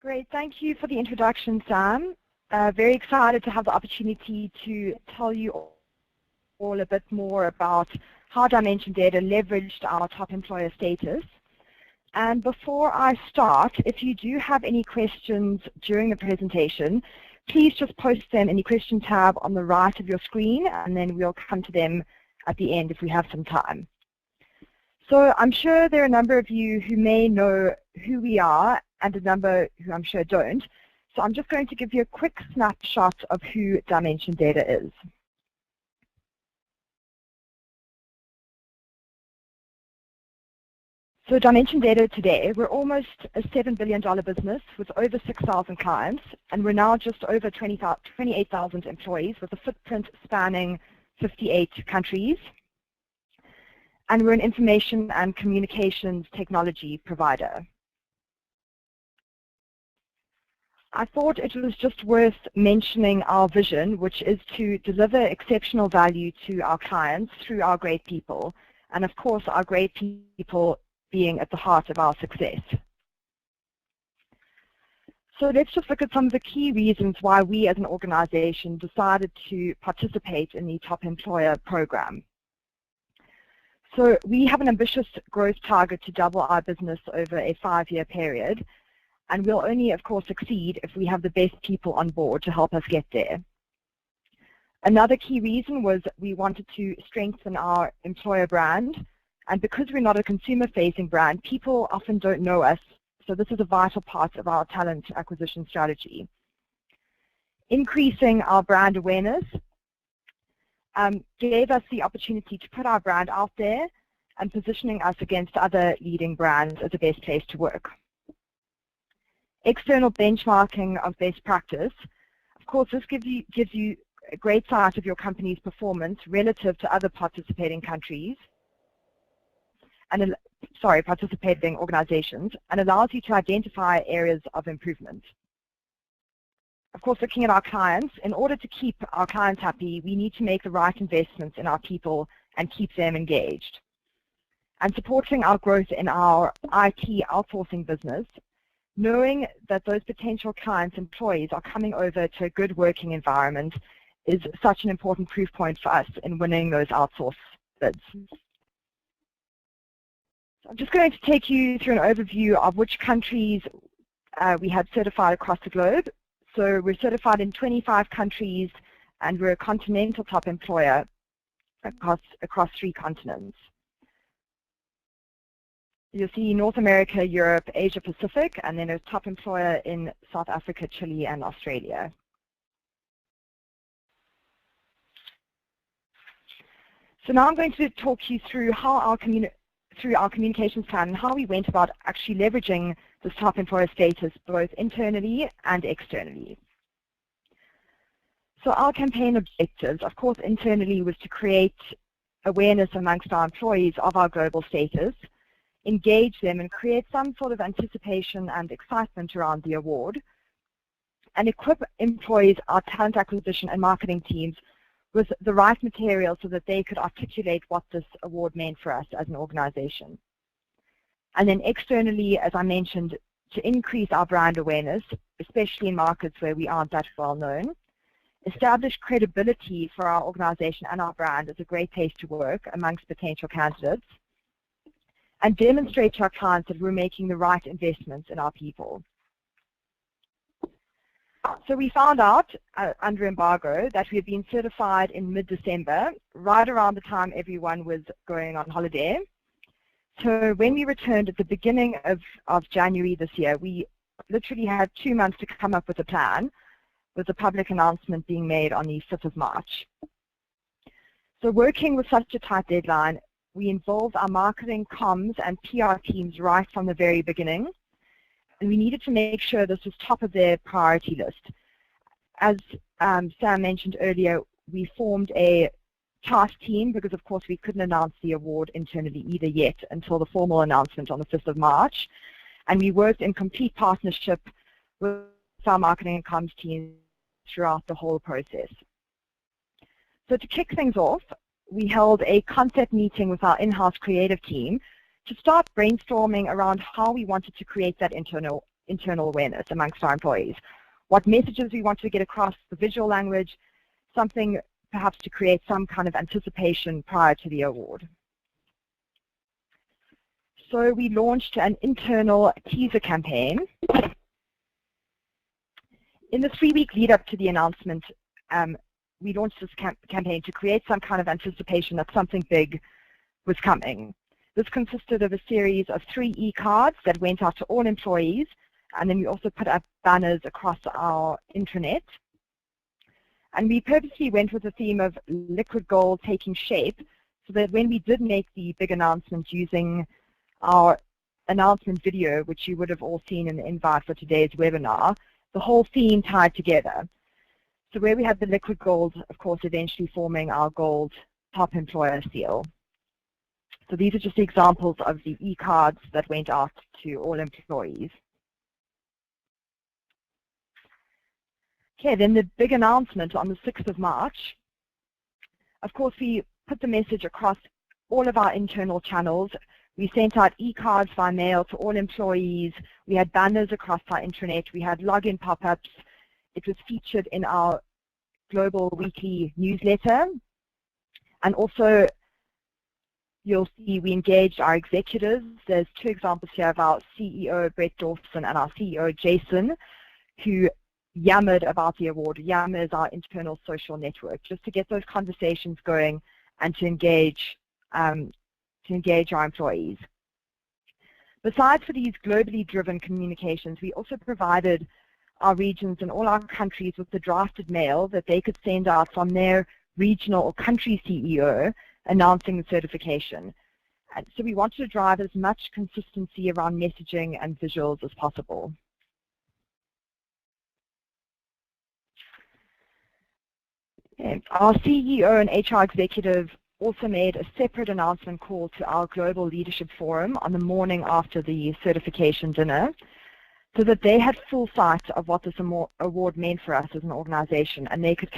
Great, thank you for the introduction, Sam. Very excited to have the opportunity to tell you all a bit more about how Dimension Data leveraged our top employer status. And before I start, if you do have any questions during the presentation, please just post them in the question tab on the right of your screen, and then we'll come to them at the end if we have some time. So I'm sure there are a number of you who may know who we are and a number who I'm sure don't. So I'm just going to give you a quick snapshot of who Dimension Data is. So Dimension Data today, we're almost a $7 billion business with over 6,000 clients, and we're now just over 28,000 employees with a footprint spanning 58 countries. And we're an information and communications technology provider. I thought it was just worth mentioning our vision, which is to deliver exceptional value to our clients through our great people, and of course our great people being at the heart of our success. So let's just look at some of the key reasons why we as an organization decided to participate in the Top Employer program. So we have an ambitious growth target to double our business over a 5-year period, and we'll only, of course, succeed if we have the best people on board to help us get there. Another key reason was we wanted to strengthen our employer brand, and because we're not a consumer-facing brand, people often don't know us, so this is a vital part of our talent acquisition strategy. Increasing our brand awareness gave us the opportunity to put our brand out there and positioning us against other leading brands as the best place to work. External benchmarking of best practice. Of course, this gives you a great sight of your company's performance relative to other participating countries, and participating organizations, and allows you to identify areas of improvement. Of course, looking at our clients, in order to keep our clients happy, we need to make the right investments in our people and keep them engaged. And supporting our growth in our IT outsourcing business, knowing that those potential clients' employees are coming over to a good working environment is such an important proof point for us in winning those outsource bids. I'm just going to take you through an overview of which countries we have certified across the globe. So we're certified in 25 countries, and we're a continental top employer across 3 continents. You'll see North America, Europe, Asia Pacific, and then a top employer in South Africa, Chile, and Australia. So now I'm going to talk you through how our communications plan and how we went about actually leveraging this top employer status both internally and externally. So our campaign objectives, of course, internally was to create awareness amongst our employees of our global status, engage them and create some sort of anticipation and excitement around the award, and equip employees, our talent acquisition and marketing teams with the right material so that they could articulate what this award meant for us as an organization. And then externally, as I mentioned, to increase our brand awareness, especially in markets where we aren't that well known, establish credibility for our organization and our brand as a great place to work amongst potential candidates, and demonstrate to our clients that we're making the right investments in our people. So we found out under embargo that we had been certified in mid-December, right around the time everyone was going on holiday. So when we returned at the beginning of January this year, we literally had 2 months to come up with a plan, with the public announcement being made on the 5th of March. So working with such a tight deadline, we involved our marketing, comms, and PR teams right from the very beginning. And we needed to make sure this was top of their priority list. As Sam mentioned earlier, we formed a task team because, of course, we couldn't announce the award internally either yet until the formal announcement on the 5th of March. And we worked in complete partnership with our marketing and comms team throughout the whole process. So to kick things off, we held a concept meeting with our in-house creative team to start brainstorming around how we wanted to create that internal internal awareness amongst our employees. What messages we wanted to get across, the visual language, something perhaps to create some kind of anticipation prior to the award. So we launched an internal teaser campaign. In the 3-week lead up to the announcement, we launched this campaign to create some kind of anticipation that something big was coming. This consisted of a series of 3 e-cards that went out to all employees, and then we also put up banners across our intranet. And we purposely went with the theme of liquid gold taking shape, so that when we did make the big announcement using our announcement video, which you would have all seen in the invite for today's webinar, the whole theme tied together. So where we had the liquid gold, of course, eventually forming our gold top employer seal. So these are just examples of the e-cards that went out to all employees. Okay, then the big announcement on the 6th of March. Of course, we put the message across all of our internal channels. We sent out e-cards by mail to all employees. We had banners across our intranet. We had login pop-ups. It was featured in our global weekly newsletter. And also, you'll see we engaged our executives. There's 2 examples here of our CEO, Brett Dorfson, and our CEO, Jason, who yammered about the award. Yammer is our internal social network, just to get those conversations going and to engage our employees. Besides for these globally driven communications, we also provided our regions and all our countries with the drafted mail that they could send out from their regional or country CEO announcing the certification. And so we wanted to drive as much consistency around messaging and visuals as possible. Okay. Our CEO and HR executive also made a separate announcement call to our Global Leadership Forum on the morning after the certification dinner, so that they had full sight of what this award meant for us as an organization, and they could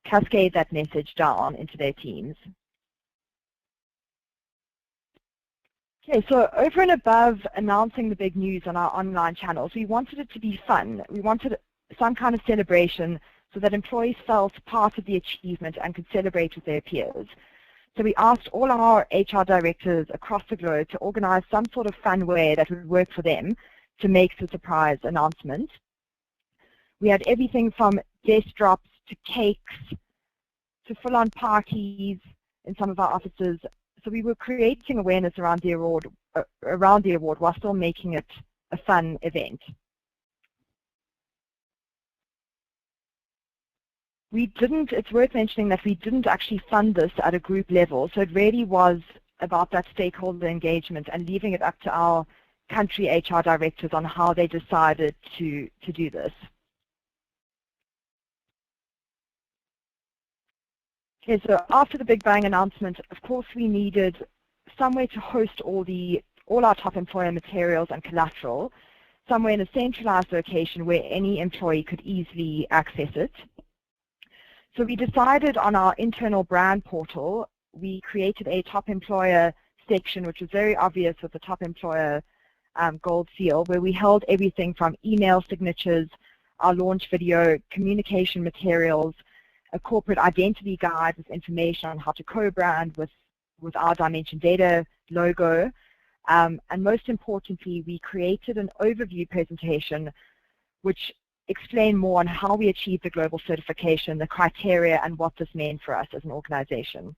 cascade that message down into their teams. Okay, so over and above announcing the big news on our online channels, we wanted it to be fun. We wanted some kind of celebration so that employees felt part of the achievement and could celebrate with their peers. So we asked all our HR directors across the globe to organize some sort of fun way that would work for them to make the surprise announcement. We had everything from desk drops to cakes to full-on parties in some of our offices. So we were creating awareness around the award while still making it a fun event. It's worth mentioning that we didn't actually fund this at a group level, so it really was about that stakeholder engagement and leaving it up to our country HR directors on how they decided to do this. Okay, so after the Big Bang announcement, of course we needed somewhere to host all our top employer materials and collateral, somewhere in a centralized location where any employee could easily access it. So we decided on our internal brand portal, we created a top employer section, which was very obvious with the top employer gold seal, where we held everything from email signatures, our launch video, communication materials, a corporate identity guide with information on how to co-brand with our Dimension Data logo. And most importantly, we created an overview presentation which explained more on how we achieved the global certification, the criteria, and what this meant for us as an organization.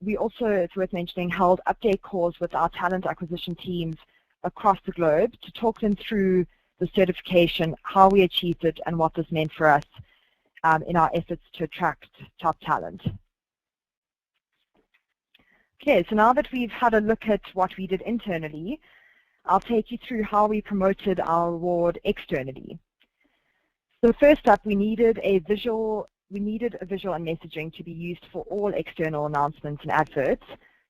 We also, it's worth mentioning, held update calls with our talent acquisition teams across the globe to talk them through the certification, how we achieved it, and what this meant for us in our efforts to attract top talent. Okay, so now that we've had a look at what we did internally, I'll take you through how we promoted our award externally. So first up, we needed a visual and messaging to be used for all external announcements and adverts,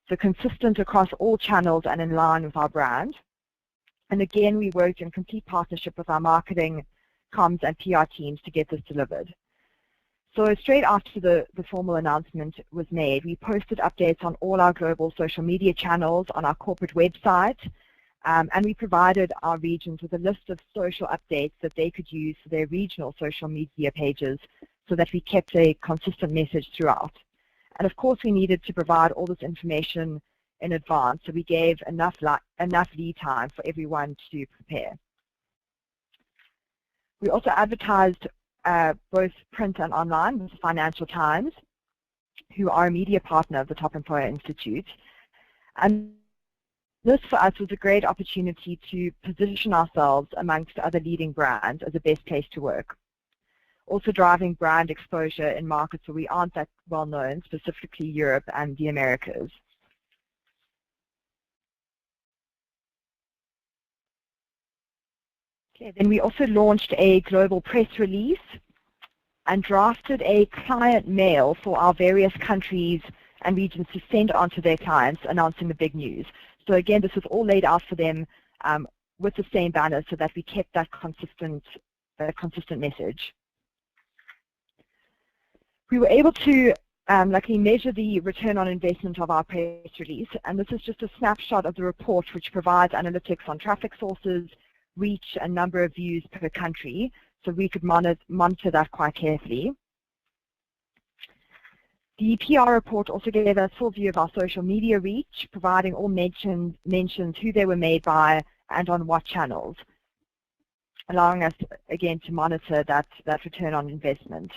so consistent across all channels and in line with our brand. And again, we worked in complete partnership with our marketing, comms, and PR teams to get this delivered. So straight after the formal announcement was made, we posted updates on all our global social media channels, on our corporate website, And we provided our regions with a list of social updates that they could use for their regional social media pages so that we kept a consistent message throughout. And of course, we needed to provide all this information in advance, so we gave enough lead time for everyone to prepare. We also advertised both print and online with the Financial Times, who are a media partner of the Top Employer Institute. And this for us was a great opportunity to position ourselves amongst other leading brands as a best place to work. Also driving brand exposure in markets where we aren't that well known, specifically Europe and the Americas. Okay, then we also launched a global press release and drafted a client mail for our various countries and regions to send on to their clients announcing the big news. So again, this was all laid out for them with the same banner so that we kept that consistent message. We were able to luckily measure the return on investment of our press release, and this is just a snapshot of the report which provides analytics on traffic sources, reach, and number of views per country, so we could monitor that quite carefully. The PR report also gave us full view of our social media reach, providing all mentions who they were made by and on what channels, allowing us again to monitor that return on investment.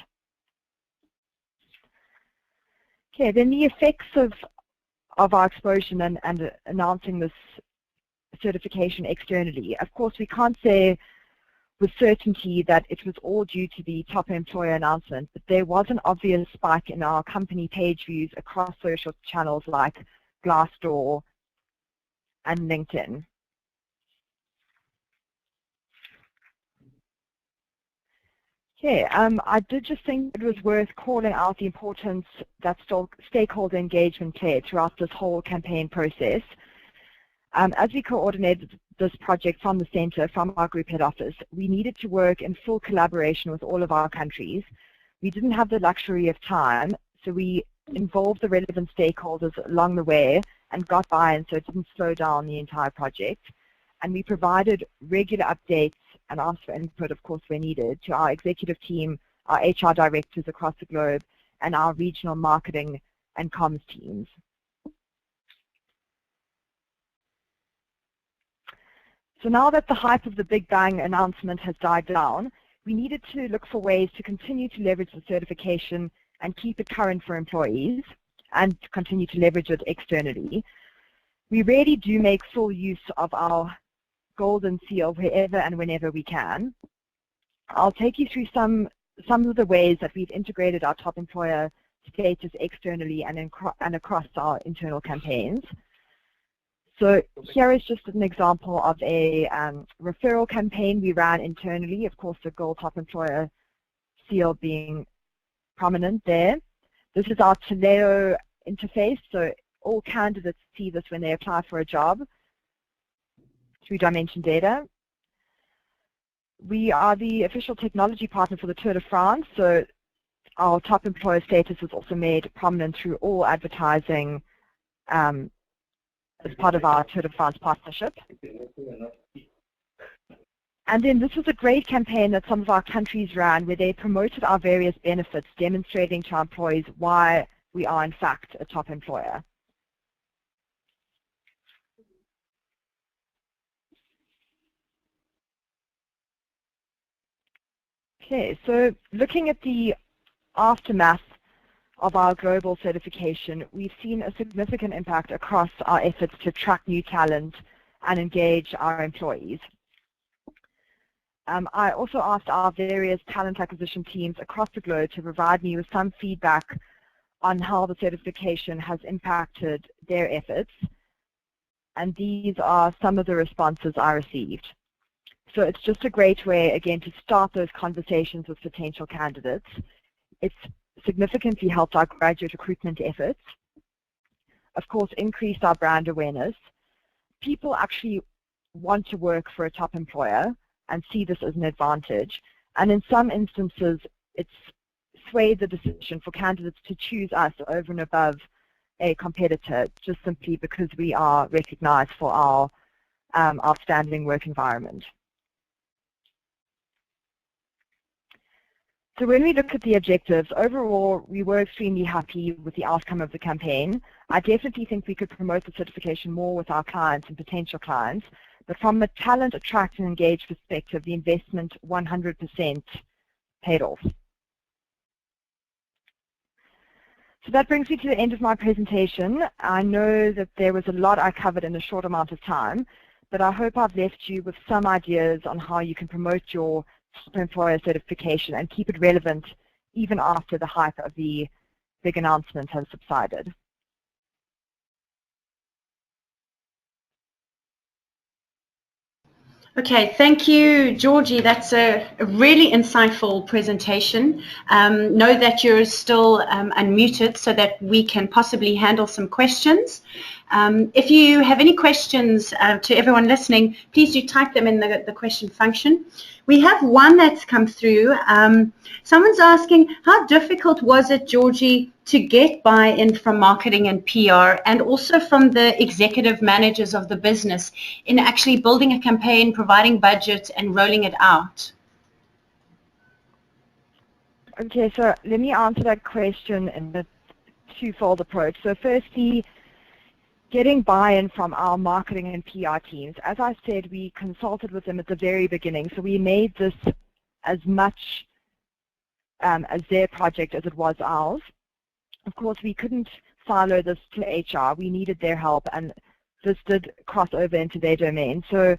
Okay, then the effects of our exposure and announcing this certification externally. Of course, we can't say with certainty that it was all due to the Top Employer announcement, but there was an obvious spike in our company page views across social channels like Glassdoor and LinkedIn. Okay, I did just think it was worth calling out the importance that stakeholder engagement played throughout this whole campaign process. As we coordinated this project from the center, from our group head office, we needed to work in full collaboration with all of our countries. We didn't have the luxury of time, so we involved the relevant stakeholders along the way and got buy-in so it didn't slow down the entire project. And we provided regular updates and asked for input, of course, where needed, to our executive team, our HR directors across the globe, and our regional marketing and comms teams. So now that the hype of the Big Bang announcement has died down, we needed to look for ways to continue to leverage the certification and keep it current for employees and continue to leverage it externally. We really do make full use of our golden seal wherever and whenever we can. I'll take you through some of the ways that we've integrated our Top Employer status externally and across our internal campaigns. So here is just an example of a referral campaign we ran internally, of course the gold Top Employer seal being prominent there. This is our Taleo interface, so all candidates see this when they apply for a job through Dimension Data. We are the official technology partner for the Tour de France, so our Top Employer status was also made prominent through all advertising as part of our Tour de France partnership. And then this was a great campaign that some of our countries ran where they promoted our various benefits, demonstrating to our employees why we are in fact a top employer. Okay, so looking at the aftermath of our global certification, we've seen a significant impact across our efforts to attract new talent and engage our employees. I also asked our various talent acquisition teams across the globe to provide me with some feedback on how the certification has impacted their efforts, and these are some of the responses I received. So it's just a great way, again, to start those conversations with potential candidates. It's significantly helped our graduate recruitment efforts, of course, increased our brand awareness. People actually want to work for a top employer and see this as an advantage. And in some instances, it's swayed the decision for candidates to choose us over and above a competitor, just simply because we are recognized for our outstanding work environment. So when we look at the objectives, overall, we were extremely happy with the outcome of the campaign. I definitely think we could promote the certification more with our clients and potential clients, but from a talent, attract, and engage perspective, the investment 100% paid off. So that brings me to the end of my presentation. I know that there was a lot I covered in a short amount of time, but I hope I've left you with some ideas on how you can promote your employer certification and keep it relevant even after the hype of the big announcement has subsided. Okay, thank you, Georgie. That's a really insightful presentation. Know that you're still unmuted so that we can possibly handle some questions. If you have any questions to everyone listening, please do type them in the question function. We have one that's come through. Someone's asking, how difficult was it, Georgie, to get buy-in from marketing and PR and also from the executive managers of the business in actually building a campaign, providing budget and rolling it out? Okay, so let me answer that question in a twofold approach. So firstly, getting buy-in from our marketing and PR teams. As I said, we consulted with them at the very beginning, so we made this as much as their project as it was ours. Of course, we couldn't silo this to HR. We needed their help, and this did cross over into their domain. So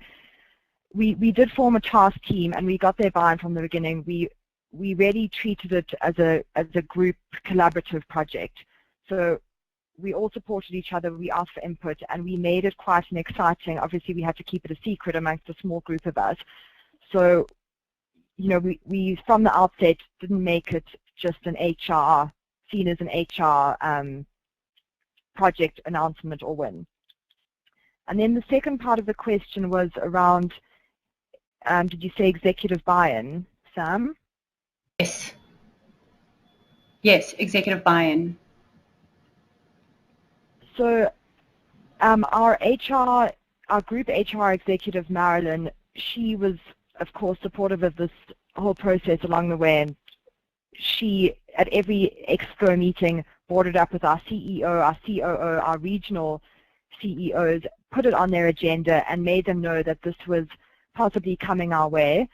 we did form a task team, and we got their buy-in from the beginning. We really treated it as a group collaborative project. So we all supported each other, we asked for input, and we made it quite an exciting. Obviously, we had to keep it a secret amongst a small group of us. So, you know, we from the outset didn't make it just an HR, seen as an HR project announcement or win. And then the second part of the question was around, did you say executive buy-in, Sam? Yes. Yes, executive buy-in. So our group HR executive, Marilyn, she was, of course, supportive of this whole process along the way. And she, at every exco meeting, brought it up with our CEO, our COO, our regional CEOs, put it on their agenda and made them know that this was possibly coming our way.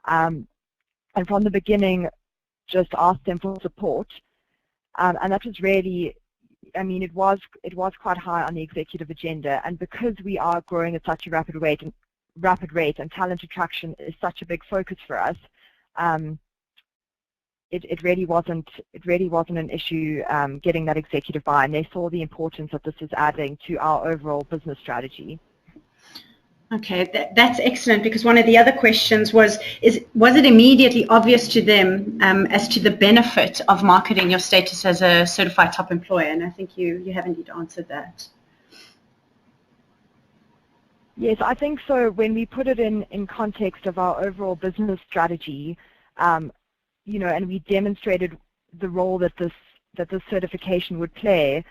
And from the beginning, just asked them for support. And that was really, I mean, it was quite high on the executive agenda, and because we are growing at such a rapid rate, and talent attraction is such a big focus for us, it really wasn't an issue getting that executive buy-in. They saw the importance that this is adding to our overall business strategy. Okay, that's excellent, because one of the other questions was it immediately obvious to them as to the benefit of marketing your status as a certified top employer? And I think you have indeed answered that. Yes, I think so. When we put it in context of our overall business strategy, you know, and we demonstrated the role that this certification would play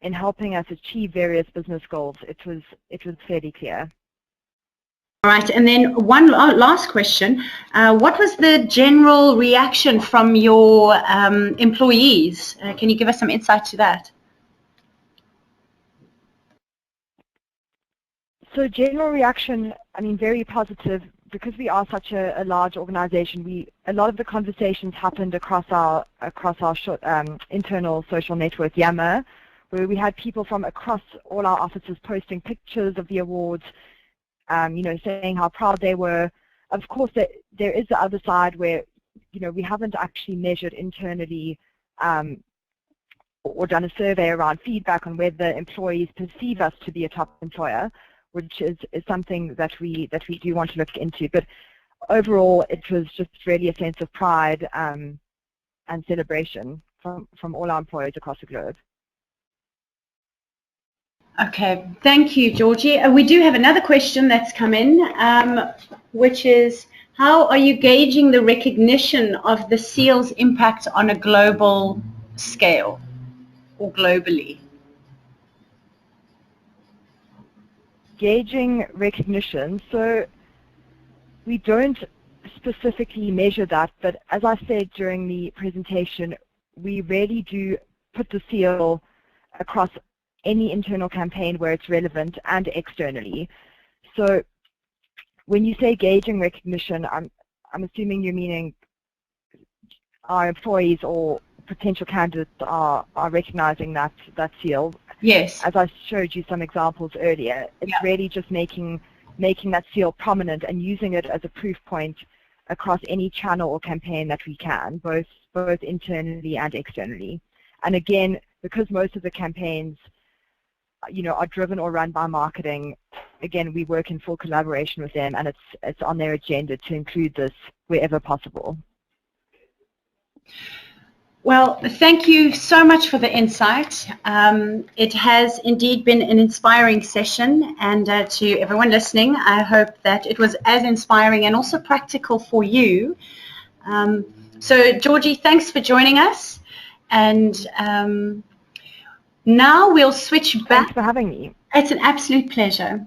in helping us achieve various business goals, it was fairly clear. All right, and then one last question. What was the general reaction from your employees? Can you give us some insight to that? So general reaction, I mean, very positive. Because we are such a large organization, a lot of the conversations happened across our internal social network, Yammer, where we had people from across all our offices posting pictures of the awards, you know, saying how proud they were. Of course, there is the other side where, you know, we haven't actually measured internally or done a survey around feedback on whether employees perceive us to be a top employer, which is something that we do want to look into. But overall, it was just really a sense of pride and celebration from all our employees across the globe. Okay, thank you, Georgie. We do have another question that's come in, which is, how are you gauging the recognition of the SEAL's impact on a global scale or globally? gauging recognition, so we don't specifically measure that, but as I said during the presentation, we really do put the seal across any internal campaign where it's relevant and externally. So when you say gauging recognition, I'm assuming you're meaning our employees or potential candidates are recognizing that seal. Yes. As I showed you some examples earlier, it's really just making that seal prominent and using it as a proof point across any channel or campaign that we can, both internally and externally. And again, because most of the campaigns, are driven or run by marketing, again, we work in full collaboration with them, and it's on their agenda to include this wherever possible. Well, thank you so much for the insight. It has indeed been an inspiring session, and to everyone listening, I hope that it was as inspiring and also practical for you. So, Georgie, thanks for joining us, and now we'll switch back. Thanks for having me. It's an absolute pleasure.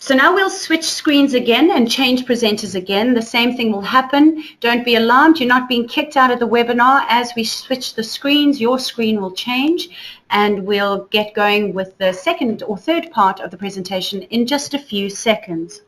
So now we'll switch screens again and change presenters again. The same thing will happen. Don't be alarmed. You're not being kicked out of the webinar. As we switch the screens, your screen will change, and we'll get going with the second or third part of the presentation in just a few seconds.